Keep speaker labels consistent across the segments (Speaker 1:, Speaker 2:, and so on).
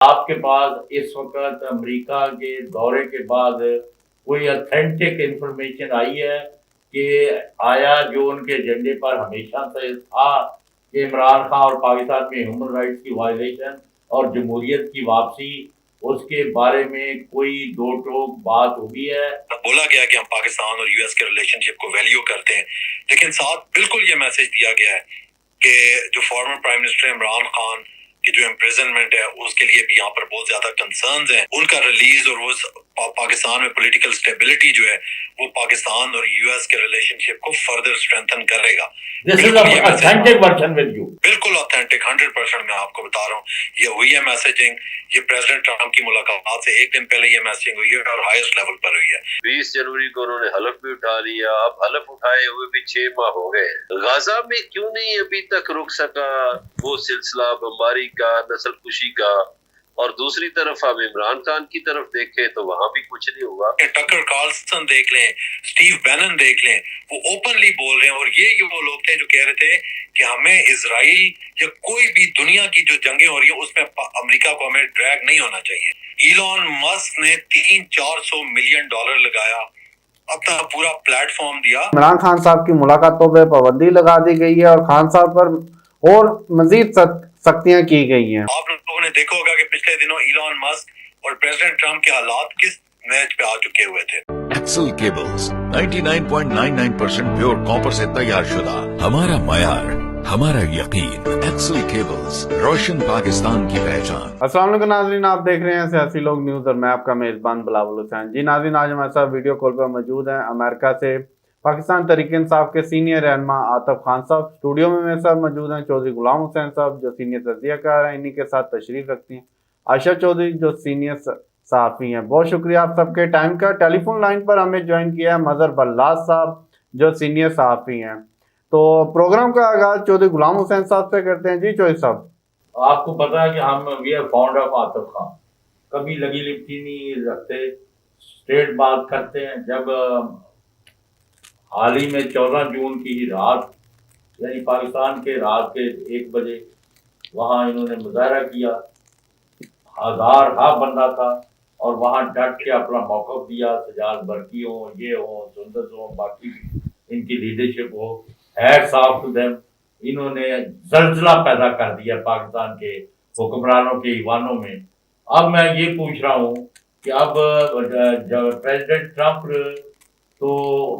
Speaker 1: آپ کے پاس اس وقت امریکہ کے دورے کے بعد کوئی اتھینٹک انفارمیشن آئی ہے کہ آیا جو ان کے ایجنڈے پر ہمیشہ سے تھا کہ عمران خان اور پاکستان میں ہیومن رائٹس کی وائلیشن اور جمہوریت کی واپسی، اس کے بارے میں کوئی دو ٹوک بات ہوئی ہے؟ بولا گیا کہ ہم پاکستان اور یو ایس کے ریلیشن شپ کو ویلیو کرتے ہیں، لیکن ساتھ بالکل یہ میسج دیا گیا ہے کہ جو former prime minister Imran Khan کی جو امپریزنمنٹ ہے اس کے لیے بھی یہاں پر بہت زیادہ کنسرنز ہیں، ان کا ریلیز اور وہ پاکستان میں پولیٹیکل سٹیبلٹی جو ہے وہ پاکستان اور یو ایس کے ریلیشن شپ کو فردر اسٹرینتھن کرے گا۔ This is an authentic version with you. بالکل authentic 100% میں آپ کو بتا رہا ہوں، یہ ہوئی ہے میسجنگ، یہ پریزیڈنٹ ٹرمپ کی ملاقات سے ایک دن پہلے یہ میسجنگ ہوئی ہے اور ہائیسٹ لیول پر ہوئی ہے۔
Speaker 2: 20 جنوری کو انہوں نے حلف بھی اٹھا لیا، اب حلف اٹھائے ہوئے بھی 6 ماہ ہو گئے۔ غزہ میں کیوں نہیں ابھی تک رک سکا وہ سلسلہ بمباری کا، نسل کشی کا؟ اور دوسری طرف ہم عمران خان کی طرف دیکھیں تو وہاں بھی کچھ نہیں ہوا۔
Speaker 1: ٹکر کارلسن دیکھ لیں، اسٹیو بینن دیکھ لیں، وہ اوپنلی بول رہے ہیں، اور یہ وہ لوگ تھے جو کہہ رہے تھے کہ ہمیں اسرائیل یا کوئی بھی دنیا کی جو جنگیں ہو رہی ہیں اس میں امریکہ کو ہمیں ڈریگ نہیں ہونا چاہیے۔ ایلون مسک نے $300-400 ملین لگایا، اپنا پورا پلیٹ فارم دیا۔
Speaker 3: عمران خان صاحب کی ملاقاتوں پہ پابندی لگا دی گئی ہے اور خان صاحب پر اور مزید سختیاں کی گئی ہیں۔
Speaker 1: آپ لوگوں نے دیکھا ہوگا کہ پچھلے دنوں ایلون مسک اور پریزیڈنٹ ٹرمپ کے حالات کس میچ پہ آ چکے ہوئے تھے۔
Speaker 4: ایکسل کیبلز 99.99% پیور کاپر سے تیار شدہ، ہمارا معیار، ہمارا یقین۔ ایکسل کیبلز، روشن پاکستان کی پہچان۔
Speaker 3: السلام علیکم ناظرین، آپ دیکھ رہے ہیں سیاسی لوگ نیوز اور میں آپ کا میزبان بلاول حسین۔ جی ناظرین، آج ہمارے ساتھ ویڈیو کال پر موجود ہیں امریکہ سے پاکستان تحریک انصاف کے سینئر رہنما عاطف خان صاحب۔ اسٹوڈیو میں میرے ساتھ موجود ہیں چودھری غلام حسین صاحب جو سینئر تجزیہ کار ہیں، انہی کے ساتھ تشریف رکھتی ہیں عائشہ چودھری جو سینئر صحافی ہیں۔ بہت شکریہ آپ سب کے ٹائم کا۔ ٹیلی فون لائن پر ہمیں جوائن کیا ہے مظہر بلال صاحب جو سینئر صحافی ہیں۔ تو پروگرام کا آغاز چودھری غلام حسین صاحب سے کرتے ہیں۔ جی چودھری صاحب،
Speaker 1: آپ کو پتا ہے کہ ہم we are found of Atif Khan, کبھی لگی لپٹی نہیں رکھتے، اسٹریٹ بات کرتے ہیں۔ جب حال ہی میں 14 جون کی ہی رات، یعنی پاکستان کے رات کے 1 بجے وہاں انہوں نے مظاہرہ کیا، ہزارہ بندہ تھا، اور وہاں ڈٹ کے اپنا موقف دیا۔ سجاد برقی ہوں، یہ ہوں، سندس ہوں، باقی بھی ان کی leadership who, hats of two them. انہوں نے زلزلہ پیدا کر دیا پاکستان کے حکمرانوں کے ایوانوں میں۔ اب میں یہ پوچھ رہا ہوں کہ اب جب پریزیڈنٹ ٹرمپ تو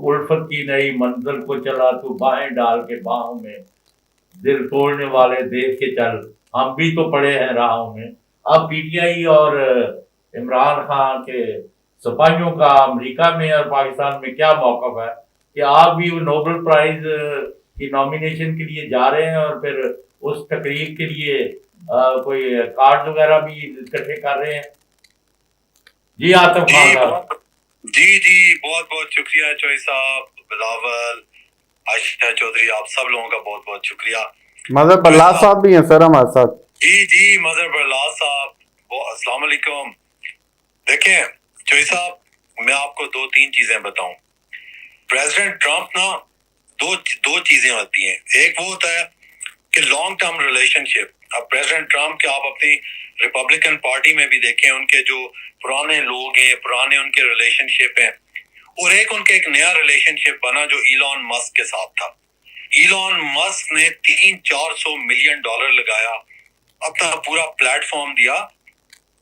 Speaker 1: الفت کی نئی منزل کو چلا تو باہیں ڈال کے باہوں میں، دل توڑنے والے دیکھ کے چل، ہم بھی تو پڑے ہیں راہوں میں۔ اب پی ٹی آئی اور عمران خان کے سپاہیوں کا امریکہ میں اور پاکستان میں کیا موقف ہے کہ آپ بھی نوبل پرائز کی نامینیشن کے لیے جا رہے ہیں اور پھر اس تقریب کے لیے کوئی کارڈ وغیرہ بھی اکٹھے کر رہے ہیں؟ جی عاطف خان صاحب۔ جی بہت بہت شکریہ چوئی صاحب، بلاول، عائشہ چودھری، آپ سب لوگوں کا بہت بہت شکریہ۔
Speaker 3: مظہر بلال صاحب بھی ہیں سر ہمارے ساتھ۔
Speaker 1: جی مظہر بلال صاحب، السلام علیکم۔ دیکھیں چوئی صاحب، میں آپ کو 2-3 چیزیں بتاؤں۔ پریزیڈنٹ ٹرمپ نا دو چیزیں ہوتی ہیں، ایک وہ ہوتا ہے کہ لانگ ٹرم ریلیشن شپ۔ اب پریزیڈنٹ ٹرمپ کے آپ اپنی ریپبلکن پارٹی میں بھی دیکھیں، ان کے جو پرانے لوگ ہیں، پرانے ان کے ریلیشن شپ ہیں، اور ان کا ایک نیا ریلیشن شپ بنا جو ایلون مسک کے ساتھ تھا۔ ایلون مسک نے $300-400 ملین لگایا، اپنا پورا پلیٹ فارم دیا،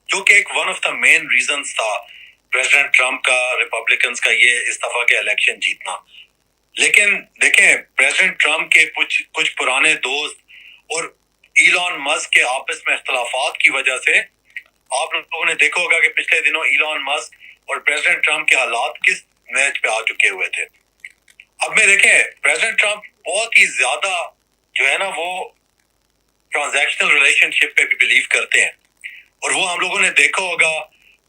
Speaker 1: جو کہ ایک one of the main reasons تھا پریزیڈنٹ ٹرمپ کا، ریپبلکنز کا یہ اس دفعہ کے الیکشن جیتنا۔ لیکن دیکھیں پریزیڈنٹ ٹرمپ کے کچھ پرانے دوست اور ایلون مسک کے آپس میں اختلافات کی وجہ سے آپ لوگوں نے دیکھا ہوگا کہ پچھلے دنوں ایلون مسک اور پریزیڈنٹ ٹرمپ کے حالات کس میچ پہ آ چکے ہوئے تھے۔ اب میں دیکھیں پریزیڈنٹ ٹرمپ بہت ہی زیادہ جو ہے نا وہ ٹرانزیکشنل ریلیشن شپ پہ بھی بلیو کرتے ہیں، اور وہ ہم لوگوں نے دیکھا ہوگا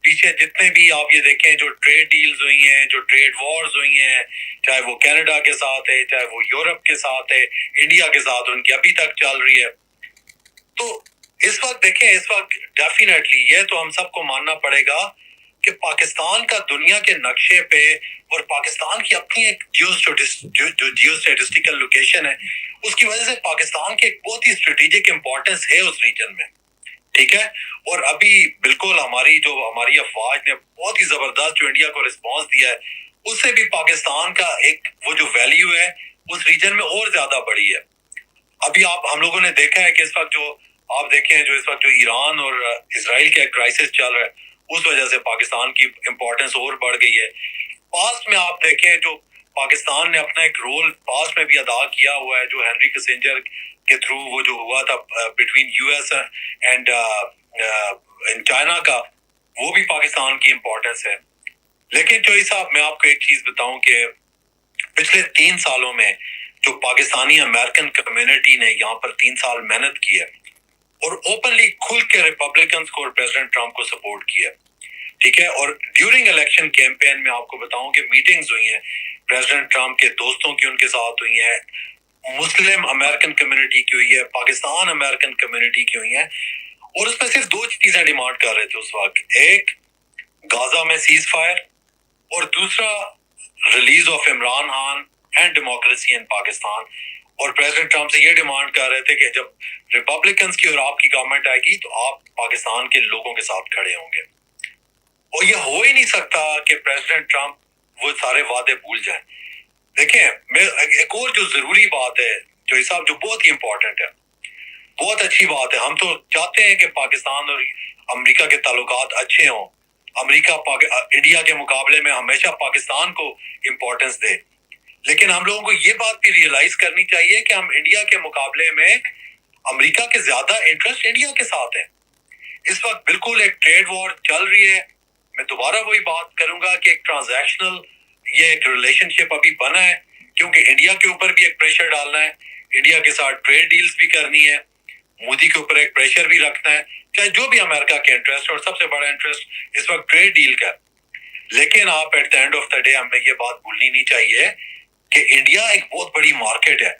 Speaker 1: پیچھے جتنے بھی آپ یہ دیکھیں جو ٹریڈ ڈیلز ہوئی ہیں، جو ٹریڈ وارز ہوئی ہیں، چاہے وہ کینیڈا کے ساتھ ہے، چاہے وہ یورپ کے ساتھ ہے، انڈیا کے ساتھ ان کی ابھی تک چل رہی ہے۔ تو اس وقت دیکھیں، اس وقت ڈیفینیٹلی یہ تو ہم سب کو ماننا پڑے گا کہ پاکستان کا دنیا کے نقشے پہ اور پاکستان کی اپنی ایک جیو اسٹیٹسٹیکل لوکیشن ہے، اس کی وجہ سے پاکستان کی ایک بہت ہی اسٹریٹجک امپورٹنس ہے اس ریجن میں، ठीक है। और अभी बिल्कुल हमारी अफवाज ने बहुत ही जबरदस्त जो इंडिया को रिस्पांस दिया है, उससे भी पाकिस्तान का एक वो जो वैल्यू है उस रीजन में और ज्यादा बढ़ी है। अभी हम लोगों ने देखा है कि इस वक्त जो आप देखें जो इस वक्त जो ईरान और इसराइल का क्राइसिस चल रहा है, उस वजह से पाकिस्तान की इंपॉर्टेंस और बढ़ गई है। पास्ट में आप देखें जो पाकिस्तान ने अपना एक रोल पास्ट में भी अदा किया हुआ है, जो हेनरी किसिंजर के थ्रू वो जो हुआ था बिटवीन यूएस एंड चाइना का, वो भी पाकिस्तान की इंपॉर्टेंस है। लेकिन चौधरी साहब मैं आपको एक चीज बताऊं कि पिछले 3 सालों में जो पाकिस्तानी अमेरिकन कम्युनिटी ने यहाँ पर 3 साल मेहनत की है और ओपनली खुल के रिपब्लिकन को और प्रेसिडेंट ट्रंप को सपोर्ट किया, ठीक है। और ड्यूरिंग इलेक्शन कैंपेन में आपको बताऊं कि मीटिंग्स हुई हैं प्रेसिडेंट ट्रंप के दोस्तों की उनके साथ हुई है, मुस्लिम अमेरिकन कम्युनिटी की हुई है, पाकिस्तान अमेरिकन कम्युनिटी की हुई है, और उसमें सिर्फ 2 चीजें डिमांड कर रहे थे उस वक्त, एक गाजा में सीज फायर और दूसरा release of Imran Khan and democracy in Pakistan. और प्रेसिडेंट ट्रंप से ये डिमांड कर रहे थे कि जब रिपब्लिकन्स की और आपकी गवर्नमेंट आएगी तो आप पाकिस्तान के लोगों के साथ खड़े होंगे। और ये हो ही नहीं सकता कि प्रेसिडेंट ट्रंप वो सारे वादे भूल जाएं। देखें मैं एक और जो जरूरी बात है जो साहब जो बहुत ही इंपॉर्टेंट है, बहुत अच्छी बात है, हम तो चाहते हैं कि पाकिस्तान और अमेरिका के ताल्लुकात अच्छे हों। अमेरिका इंडिया के मुकाबले में हमेशा पाकिस्तान को इम्पोर्टेंस दे, लेकिन हम लोगों को ये बात भी रियलाइज करनी चाहिए कि हम इंडिया के मुकाबले में अमेरिका के ज्यादा इंटरेस्ट इंडिया के साथ है। इस वक्त बिल्कुल एक ट्रेड वॉर चल रही है। मैं दोबारा वही बात करूंगा कि एक ट्रांजैक्शनल ये एक रिलेशनशिप अभी बना है, क्योंकि इंडिया के ऊपर भी एक प्रेशर डालना है, इंडिया के साथ ट्रेड डील्स भी करनी है, मोदी के ऊपर एक प्रेशर भी रखना है, चाहे जो भी अमेरिका के इंटरेस्ट, और सबसे बड़ा इंटरेस्ट इस वक्त ट्रेड डील का। लेकिन आप at the end of the day हमें ये बात भूलनी नहीं चाहिए कि इंडिया एक बहुत बड़ी मार्केट है।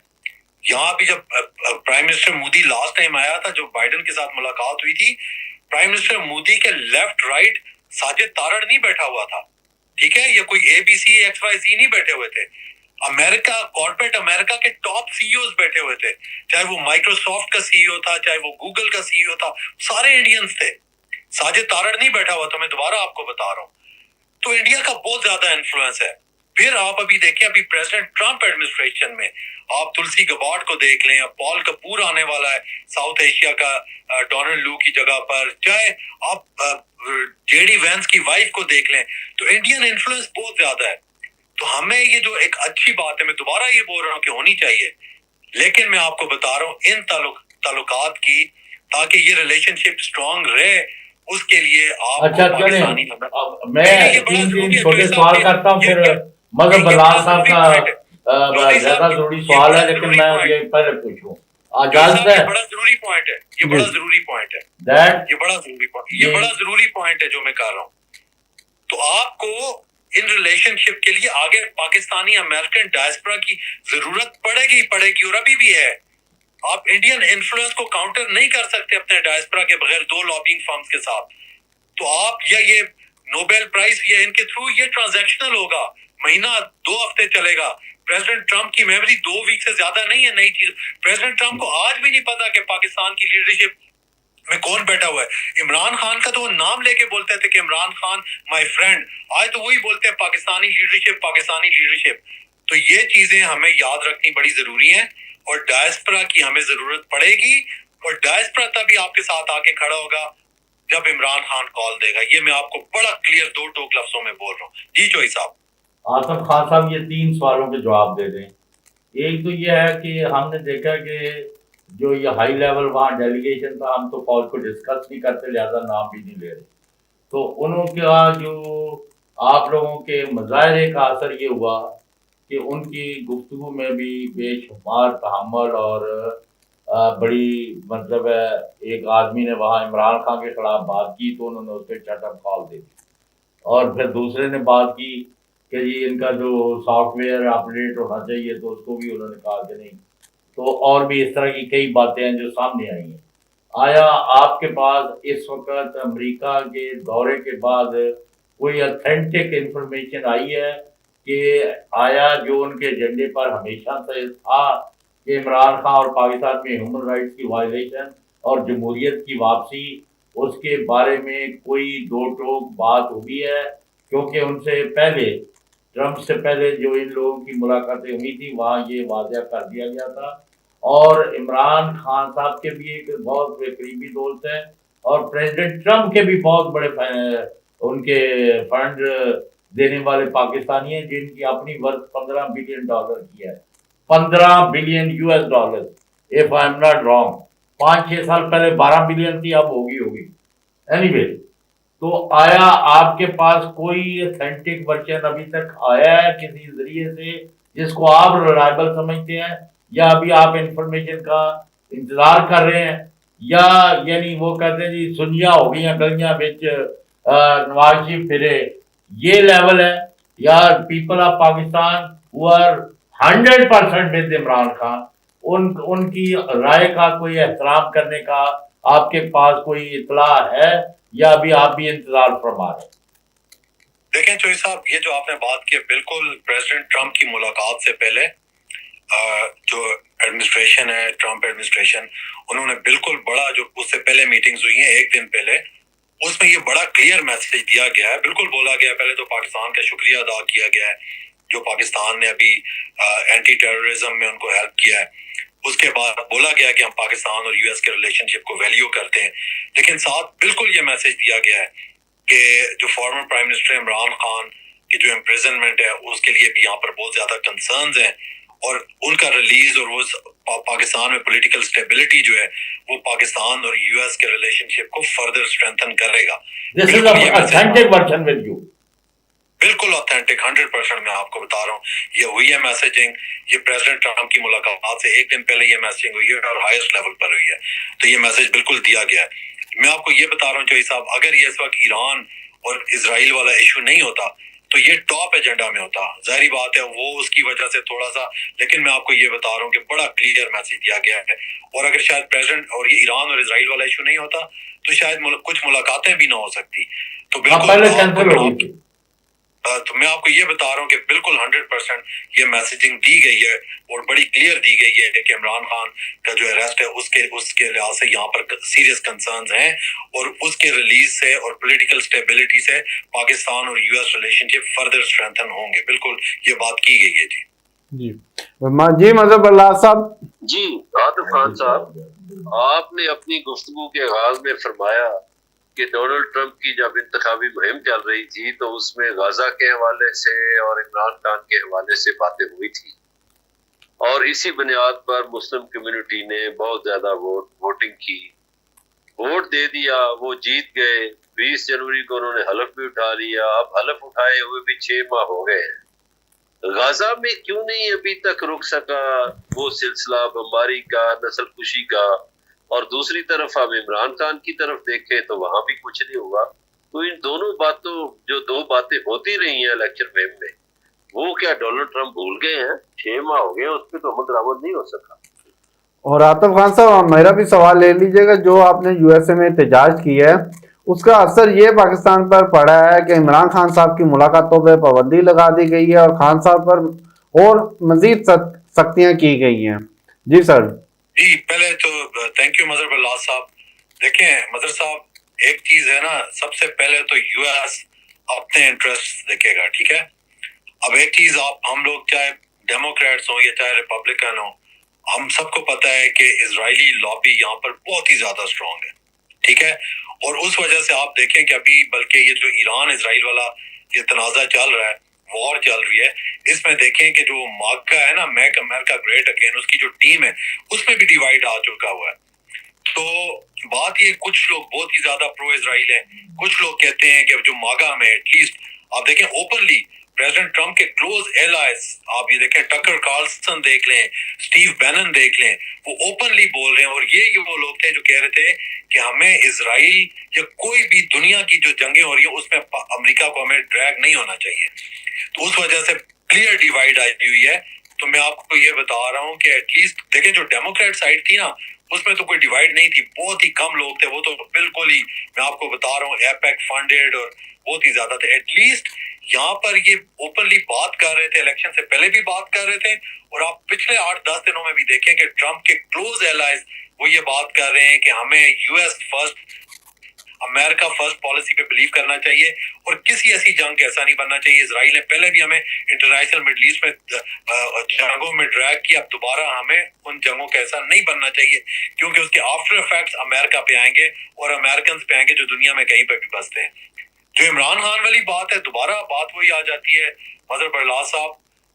Speaker 1: यहाँ भी जब prime minister Modi last time आया था, जो बाइडेन के साथ मुलाकात हुई थी, प्राइम मिनिस्टर मोदी के लेफ्ट राइट साजिद तारड़ नहीं बैठा हुआ था, ठीक है, ये कोई ABC XYZ नहीं बैठे हुए थे। अमेरिका कॉर्पोरेट अमेरिका के टॉप सीईओज बैठे हुए थे, चाहे वो माइक्रोसॉफ्ट का सीईओ था, चाहे वो गूगल का सीईओ था, सारे इंडियंस थे। साजिद तारड़ नहीं बैठा हुआ था, मैं दोबारा आपको बता रहा हूँ। तो इंडिया का बहुत ज्यादा इन्फ्लुएंस है। फिर आप अभी देखें, अभी प्रेसिडेंट ट्रंप एडमिनिस्ट्रेशन में आप तुलसी गबार्ड को देख लें, पॉल कपूर आने वाला है साउथ एशिया का डोनाल्ड लू की जगह पर, चाहे आप JD वैंस की वाइफ को देख लें, तो इंडियन इन्फ्लुएंस बहुत ज्यादा है। तो हमें ये जो एक अच्छी बात है, मैं दोबारा ये बोल रहा हूँ कि होनी चाहिए, लेकिन मैं आपको बता रहा हूँ इन ताल्लुकात की, ताकि ये रिलेशनशिप स्ट्रांग रहे, उसके लिए आप
Speaker 5: अच्छा चलें, मैं 3 छोटे सवाल करता हूँ, फिर मजहब बलाल साहब का ज्यादा जरूरी सवाल है, लेकिन मैं ये पहले पूछूं, इजाजत है?
Speaker 1: बड़ा जरूरी पॉइंट है, ये बड़ा जरूरी पॉइंट है,
Speaker 5: दैट
Speaker 1: ये बड़ा जरूरी पॉइंट है जो मैं कर रहा हूँ। तो आपको इन रिलेशनशिप के लिए आगे पाकिस्तानी अमेरिकन डायस्पोरा की जरूरत पड़ेगी और अभी भी है। आप इंडियन इन्फ्लुएंस को काउंटर नहीं कर सकते अपने डायस्पोरा के बगैर 2 लॉबिंग फर्म्स के साथ। तो आप ये नोबेल प्राइज ये इनके थ्रू ये ट्रांजैक्शनल होगा, महीना 2 हफ्ते चलेगा। प्रेसिडेंट ट्रंप की मेमोरी 2 वीक से ज्यादा नहीं है नई चीज। प्रेसिडेंट ट्रंप को आज भी नहीं पता कि पाकिस्तान की लीडरशिप में कौन बैठा हुआ है। इमरान खान का तो वो नाम लेके बोलते थे कि इमरान खान माय फ्रेंड, आज तो वही बोलते हैं पाकिस्तानी लीडरशिप। तो ये चीजें हमें याद रखनी बड़ी जरूरी है, और डायस्पोरा की हमें जरूरत पड़ेगी, और डायस्पोरा तभी आपके साथ आके खड़ा होगा जब इमरान खान कॉल देगा। ये मैं आपको बड़ा क्लियर 2 टोक लफ्जों में बोल रहा हूँ। जी चौधरी साहब।
Speaker 5: आसिफ खान साहब ये 3 सवालों के जवाब दे दें। एक तो ये है कि हमने देखा कि जो ये हाई लेवल वहाँ डेलीगेशन था, हम तो फौज को डिस्कस नहीं करते, लिहाजा नाम भी नहीं ले रहे, तो उनका जो आप लोगों के मुजाहरे का असर ये हुआ कि उनकी गुफ्तगू में भी बेशुमार तहम्मुल और बड़ी मतलब है, एक आदमी ने वहाँ इमरान खान के खिलाफ बात की तो उन्होंने उसके शटअप कॉल दे दी, और फिर दूसरे ने बात की कि जी इनका जो सॉफ्टवेयर अपडेट होना चाहिए तो उसको भी उन्होंने कहा कि नहीं। तो और भी इस तरह की कई बातें हैं जो सामने आई हैं। आया आपके पास इस वक्त अमेरिका के दौरे के बाद कोई ऑथेंटिक इंफॉर्मेशन आई है कि आया जो उनके एजेंडे पर हमेशा से था कि इमरान खान और पाकिस्तान में ह्यूमन राइट्स की वायलेशन और जमहूरियत की वापसी اس کے بارے میں کوئی دو ٹوک بات ہوئی ہے؟ کیونکہ ان سے پہلے ٹرمپ سے پہلے جو ان لوگوں کی ملاقاتیں ہوئی تھی وہاں یہ واضح کر دیا گیا تھا، اور عمران خان صاحب کے بھی ایک بہت قریبی دوست ہیں اور پریزیڈنٹ ٹرمپ کے بھی بہت بڑے ان کے فنڈ دینے والے پاکستانی ہیں جن کی اپنی ورث $15 بلین کی ہے، $15 billion if I am not wrong. 5-6 سال پہلے 12 بلین تھی، اب ہوگی اینی وے۔ تو آیا آپ کے پاس کوئی اتھینٹک ورژن ابھی تک آیا ہے کسی ذریعے سے جس کو آپ ریلائبل سمجھتے ہیں، یا ابھی آپ انفارمیشن کا انتظار کر رہے ہیں، یا یعنی وہ کہتے ہیں جی سنیاں ہو گئی ہیں گلیاں بچ نواز شریف پھرے، یہ لیول ہے؟ یا people of Pakistan who are 100% with Imran Khan, ان کی رائے کا کوئی احترام کرنے کا آپ کے پاس کوئی اطلاع ہے، یا ابھی آپ بھی انتظار فرما رہے ہیں؟
Speaker 1: دیکھیں چوئی صاحب، یہ جو آپ نے بات کی بالکل پریزیڈنٹ ٹرمپ کی ملاقات سے پہلے جو ایڈمنسٹریشن ہے، ٹرمپ ایڈمنسٹریشن، انہوں نے بالکل بڑا، جو اس سے پہلے میٹنگز ہوئی ہیں ایک دن پہلے، اس میں یہ بڑا کلیئر میسج دیا گیا ہے، بالکل بولا گیا ہے، پہلے تو پاکستان کا شکریہ ادا کیا گیا ہے جو پاکستان نے ابھی اینٹی ٹیررزم میں ان کو ہیلپ کیا ہے، اس کے بعد بولا گیا کہ ہم پاکستان اور یو ایس کے ریلیشن شپ کو ویلیو کرتے ہیں، لیکن ساتھ بالکل یہ میسج دیا گیا ہے کہ جو former prime minister Imran Khan کی جو امپریزنمنٹ ہے اس کے لیے بھی یہاں پر بہت زیادہ کنسرنز ہیں، اور ان کا ریلیز اور وہ پاکستان میں پولیٹیکل سٹیبلٹی جو ہے وہ پاکستان اور یو ایس کے ریلیشن شپ کو فردر اسٹرینتھن کرے گا۔
Speaker 5: This is an authentic version with you.
Speaker 1: بالکل آتھینٹک 100% میں آپ کو بتا رہا ہوں، یہ ہوئی ہے میسیجنگ، یہ پریزیڈنٹ ٹرمپ کی ملاقات سے ایک دن پہلے یہ میسیجنگ ہوئی ہے اور ہائیسٹ لیول پر ہوئی ہے، تو یہ میسج بالکل دیا گیا ہے۔ میں آپ کو یہ بتا رہا ہوں چوہی صاحب، اگر یہ اس وقت ایران اور اسرائیل والا ایشو نہیں ہوتا تو یہ ٹاپ ایجنڈا میں ہوتا، ظاہری بات ہے وہ اس کی وجہ سے تھوڑا سا، لیکن میں آپ کو یہ بتا رہا ہوں کہ بڑا کلیئر میسج دیا گیا ہے، اور اگر شاید پریزیڈنٹ اور یہ ایران اور اسرائیل والا ایشو نہیں ہوتا تو شاید کچھ ملاقاتیں بھی نہ ہو سکتی، تو بالکل تو میں آپ کو یہ بتا رہا ہوں کہ بالکل 100% یہ میسیجنگ دی گئی ہے اور بڑی کلیئر دی گئی ہے کہ عمران خان کا جو اریسٹ ہے اس کے لحاظ سے یہاں پر سیریس کنسرنز ہیں، اور اس کے ریلیز سے اور پولیٹیکل سٹیبلٹی سے پاکستان اور یو ایس ریلیشن شپ فردر اسٹرینتھن ہوں گے، بالکل یہ بات کی گئی ہے۔
Speaker 3: جی مظہر اللہ صاحب۔
Speaker 2: جی عاطف خان صاحب، آپ نے اپنی گفتگو کے آغاز میں فرمایا کہ ڈونلڈ ٹرمپ کی جب انتخابی مہم چل رہی تھی تو اس میں غزہ کے حوالے سے اور عمران خان کے حوالے سے باتیں ہوئی تھی، اور اسی بنیاد پر مسلم کمیونٹی نے بہت زیادہ ووٹنگ کی، ووٹ دے دیا، وہ جیت گئے۔ 20 جنوری کو انہوں نے حلف بھی اٹھا لیا، اب حلف اٹھائے ہوئے بھی 6 ماہ ہو گئے ہیں۔ غزہ میں کیوں نہیں ابھی تک رک سکا وہ سلسلہ بمباری کا، نسل کشی کا، اور دوسری طرف اب عمران خان کی طرف دیکھیں تو وہاں بھی کچھ نہیں ہوا؟ تو ان دونوں باتوں، جو 2 باتیں ہوتی رہی ہیں الیکشن ویم میں، وہ کیا ڈونلڈ ٹرمپ بھول گئے ہیں؟ 6 ماہ ہو گئے، اس پہ تو عمل درآمد نہیں ہو سکا۔
Speaker 3: اور عاطف خان صاحب میرا بھی سوال لے لیجئے گا، جو آپ نے یو ایس اے میں احتجاج کی ہے اس کا اثر یہ پاکستان پر پڑا ہے کہ عمران خان صاحب کی ملاقاتوں پہ پابندی لگا دی گئی ہے اور خان صاحب پر اور مزید سختیاں کی گئی ہیں۔ جی سر۔
Speaker 1: جی پہلے تو تھینک یو مظہر اللہ صاحب۔ دیکھیں مظہر صاحب، ایک چیز ہے نا، سب سے پہلے تو یو ایس اپنے انٹرسٹ دیکھے گا، ٹھیک ہے؟ اب ایک چیز، ہم لوگ چاہے ڈیموکریٹس ہوں یا چاہے ریپبلکن ہوں، ہم سب کو پتہ ہے کہ اسرائیلی لابی یہاں پر بہت ہی زیادہ اسٹرانگ ہے، ٹھیک ہے؟ اور اس وجہ سے آپ دیکھیں کہ ابھی بلکہ یہ جو ایران اسرائیل والا یہ تنازع چل رہا ہے، وار چل رہی ہے، اس میں دیکھیں کہ جو ماگا ہے نا، میک امریکہ گریٹ اگین، اس کی جو ٹیم ہے اس میں بھی ڈیوائیڈ آ چکا ہوا ہے۔ تو بات یہ، کچھ لوگ بہت ہی زیادہ پرو اسرائیل ہیں، کچھ لوگ کہتے ہیں کہ جو ماگا میں ایٹ لیسٹ آپ دیکھیں اوپنلی پریزیڈنٹ ٹرمپ کے کلوز ایلائز، آپ یہ دیکھیں ٹکر کارلسن دیکھ لیں، سٹیو بینن دیکھ لیں، وہ اوپنلی بول رہے ہیں، اور یہ وہ لوگ تھے جو کہہ رہے تھے کہ ہمیں اسرائیل یا کوئی بھی دنیا کی جو جنگیں ہو رہی ہیں اس میں امریکہ کو ہمیں ڈریگ نہیں ہونا چاہیے۔ تو اس وجہ سے کلیئر ڈیوائیڈ آئی ہوئی ہے۔ تو میں آپ کو یہ بتا رہا ہوں کہ ایٹ لیسٹ دیکھیں جو ڈیموکریٹ سائڈ تھی نا، اس میں تو کوئی ڈیوائیڈ نہیں تھی، بہت ہی کم لوگ تھے، وہ تو بالکل ہی میں آپ کو بتا رہا ہوں ایپیک فنڈیڈ اور بہت ہی زیادہ تھے۔ ایٹ لیسٹ یہاں پر یہ اوپنلی بات کر رہے تھے، الیکشن سے پہلے بھی بات کر رہے تھے، اور آپ پچھلے 8-10 دنوں میں بھی دیکھیں کہ ٹرمپ کے کلوز ایلائز وہ یہ بات کر رہے ہیں کہ ہمیں U S first America first policy पे बिलीव करना चाहिए और किसी ऐसी जंग का ऐसा नहीं बनना चाहिए। इसराइल ने पहले भी हमें इंटरनेशनल मिडल ईस्ट में जंगों में ड्रैग किया, अब दोबारा हमें उन जंगों का ऐसा नहीं बनना चाहिए, क्योंकि उसके आफ्टर इफेक्ट्स अमेरिका पे आएंगे और अमेरिकन पे आएंगे जो दुनिया में कहीं पे भी बसते हैं। जो इमरान खान वाली बात है, दोबारा बात वही आ जाती है मदर बरलाल साहब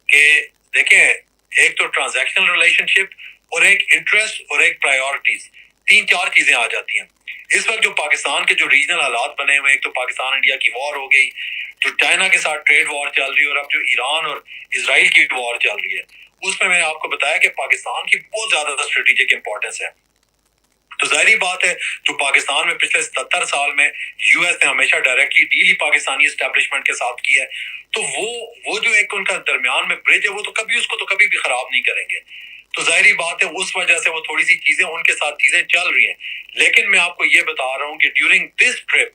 Speaker 1: के, देखें एक तो ट्रांजैक्शनल रिलेशनशिप और एक इंटरेस्ट और एक प्रायोरिटीज, 3-4 चीजें आ जाती हैं। इस वक्त जो पाकिस्तान के जो रीजनल हालात बने हुए, एक तो पाकिस्तान इंडिया की वॉर हो गई, जो चाइना के साथ ट्रेड वॉर चल रही है और अब जो ईरान और इजराइल की वॉर चल रही है, उसमें मैंने आपको बताया कि पाकिस्तान की बहुत ज्यादा स्ट्रेटेजिक इंपॉर्टेंस है। तो जाहिर बात है जो पाकिस्तान में पिछले 77 साल में यूएस ने हमेशा डायरेक्टली डील ही पाकिस्तानी एस्टेब्लिशमेंट के साथ की है, तो वो जो एक उनका दरमियान में ब्रिज है, वो तो कभी उसको तो कभी भी खराब नहीं करेंगे। तो जाहिर बात है उस वजह से वो थोड़ी सी चीजें उनके साथ चीजें चल रही हैं। लेकिन मैं आपको ये बता रहा हूँ कि during this trip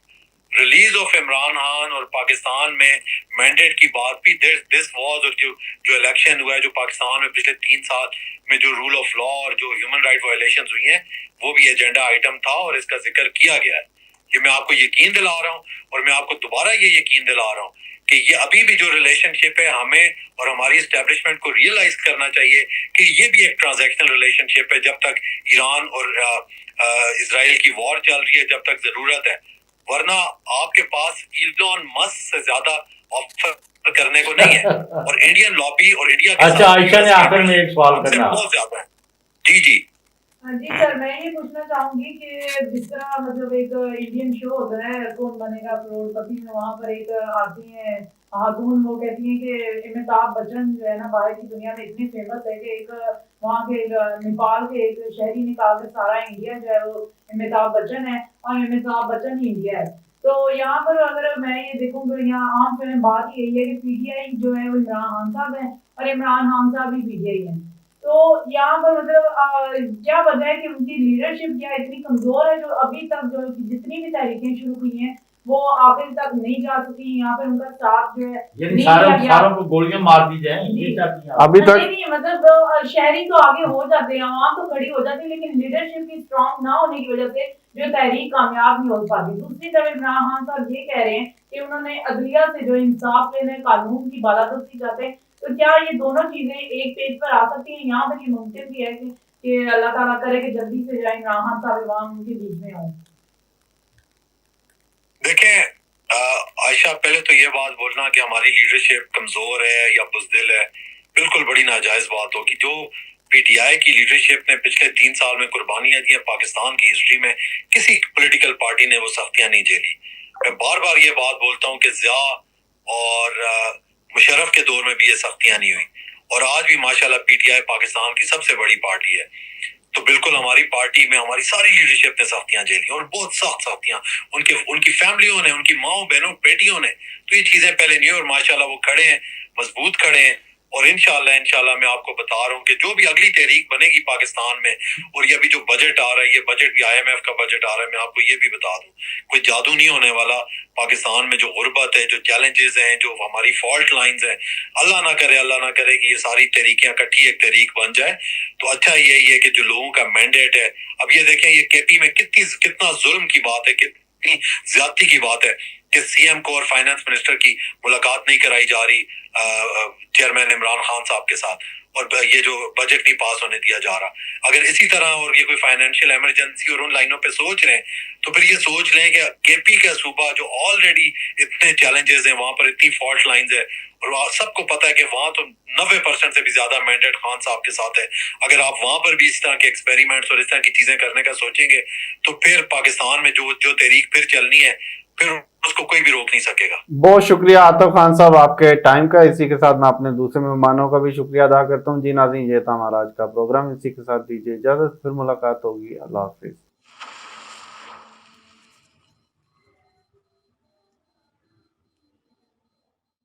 Speaker 1: release of Imran Khan और पाकिस्तान में मैंडेट की बात भी दिस वाज, और जो इलेक्शन हुआ है जो पाकिस्तान में पिछले 3 साल में जो रूल ऑफ लॉ और जो ह्यूमन राइट वायलेशंस हुई हैं, वो भी एजेंडा आइटम था और इसका जिक्र किया गया है। ये मैं आपको यकीन दिला रहा हूँ और मैं आपको दोबारा ये यकीन दिला रहा हूँ कि ये अभी भी जो रिलेशनशिप है, हमें और हमारी एस्टेब्लिशमेंट को रियलाइज करना चाहिए कि ये भी एक ट्रांजैक्शनल रिलेशनशिप है। जब तक ईरान और इजराइल की वॉर चल रही है, जब तक जरूरत है, वरना आपके पास इलॉन मस्क से ज्यादा ऑफर करने को नहीं है और इंडियन लॉबी और इंडिया के
Speaker 5: अच्छा आयशा ने आखिर में एक सवाल करना
Speaker 1: बहुत ज्यादा है। जी जी
Speaker 6: जी सर, मैं ये पूछना चाहूंगी कि जिस तरह मतलब एक इंडियन शो होता है कौन बनेगा करोड़पति में, वहाँ पर एक आती है खातून, वो कहती है कि अमिताभ बच्चन जो है ना बाहर की दुनिया में इतने फेमस है कि एक वहाँ के नेपाल के एक शहरी ने कहा कि सारा इंडिया जो है वो अमिताभ बच्चन है और अमिताभ बच्चन ही इंडिया है। तो यहाँ पर अगर मैं ये देखूँ तो यहाँ आम फिल्म बात यही है कि पीटीआई जो है वो इमरान खान साहब है और इमरान खान साहब भी पीटीआई है। तो यहाँ पर मतलब क्या वजह है कि उनकी लीडरशिप क्या इतनी कमजोर है जो अभी तक जो जितनी भी तहरीकें शुरू हुई हैं वो आखिर तक नहीं जा सकी। यहाँ पर उनका साथ जो है
Speaker 5: सारों को गोलियां मार दी जाए
Speaker 3: अभी तक
Speaker 6: नहीं, मतलब शहरी तो आगे हो जाते हैं, आवाम तो खड़ी हो जाती है, लेकिन लीडरशिप की स्ट्रांग ना होने की वजह से जो तहरीक कामयाब नहीं हो पाती। दूसरी तरफ इमरान खान साहब ये कह रहे हैं कि उन्होंने अदलिया से जो इंसाफ लेने, कानून की बालादस्ती चाहते हैं। तो क्या ये दोनों चीजें एक पेज पर आ सकती हैं? यहाँ पर ये मुमकिन भी है कि अल्लाह ताला करे कि जल्दी से जाए इमरान खान साहब इमाम उनके बीच में हो।
Speaker 1: देखें आयशा, पहले तो ये बात बोलना कि हमारी लीडरशिप कमजोर है या बुज़दिल है, बिल्कुल बड़ी नाजायज बात होगी। जो पीटीआई की लीडरशिप ने पिछले 3 साल में कुर्बानियां दी पाकिस्तान की हिस्ट्री में, किसी पॉलिटिकल पार्टी ने वो सख्तियां नहीं झेली। मैं बार बार ये बात बोलता हूँ कि ज़िया और मुशर्रफ के दौर में भी ये सख्तियां नहीं हुई और आज भी माशाल्लाह पीटीआई पाकिस्तान की सबसे बड़ी पार्टी है। तो बिल्कुल हमारी पार्टी में हमारी सारी लीडरशिप ने सख्तियां झेली और बहुत सख्त सख्तियां, उनकी फैमिलियों ने, उनकी माओ बहनों बेटियों ने, तो ये चीजें पहले नहीं और माशाल्लाह वो खड़े हैं, मजबूत खड़े हैं। और इंशाल्लाह मैं आपको बता रहा हूँ कि जो भी अगली तहरीक बनेगी पाकिस्तान में, और ये अभी जो बजट आ रहा है, ये बजट भी IMF का बजट आ रहा है, मैं आपको ये भी बता दूं, कोई जादू नहीं होने वाला। पाकिस्तान में जो गुर्बत है, जो चैलेंजेस हैं, जो हमारी फॉल्ट लाइंस हैं, अल्लाह ना करे कि ये सारी तहरीकें इकट्ठी एक तहरीक बन जाए। तो अच्छा यही है कि जो लोगों का मैंडेट है, अब ये देखें ये KP में कितना जुल्म की बात है, कितनी ज्यादती की बात है कि CM को और फाइनेंस मिनिस्टर की मुलाकात नहीं कराई जा रही चेयरमैन इमरान खान साहब के साथ, और ये जो बजट नहीं पास होने दिया जा रहा। अगर इसी तरह और ये कोई फाइनेंशियल इमरजेंसी और उन लाइनों पे सोच रहे हैं, तो फिर ये सोच लें कि KP का सूबा जो ऑलरेडी इतने चैलेंजेस हैं, वहां पर इतनी फॉल्ट लाइंस है, और सबको पता है कि वहां तो 90% से भी ज्यादा मैंडेट खान साहब के साथ है। अगर आप वहां पर भी इस तरह के एक्सपेरिमेंट्स और इस तरह की चीजें करने का सोचेंगे, तो फिर पाकिस्तान में जो तहरीक फिर चलनी है, फिर उसको कोई भी रोक नहीं सकेगा।
Speaker 3: बहुत शुक्रिया आतिफ खान साहब आपके टाइम का। इसी के साथ मैं अपने दूसरे मेहमानों का भी शुक्रिया अदा करता हूँ। जी नाज़रीन, ये था हमारा आज का प्रोग्राम। इसी के साथ दीजिए इजाजत, फिर मुलाकात होगी। अल्लाह हाफिज।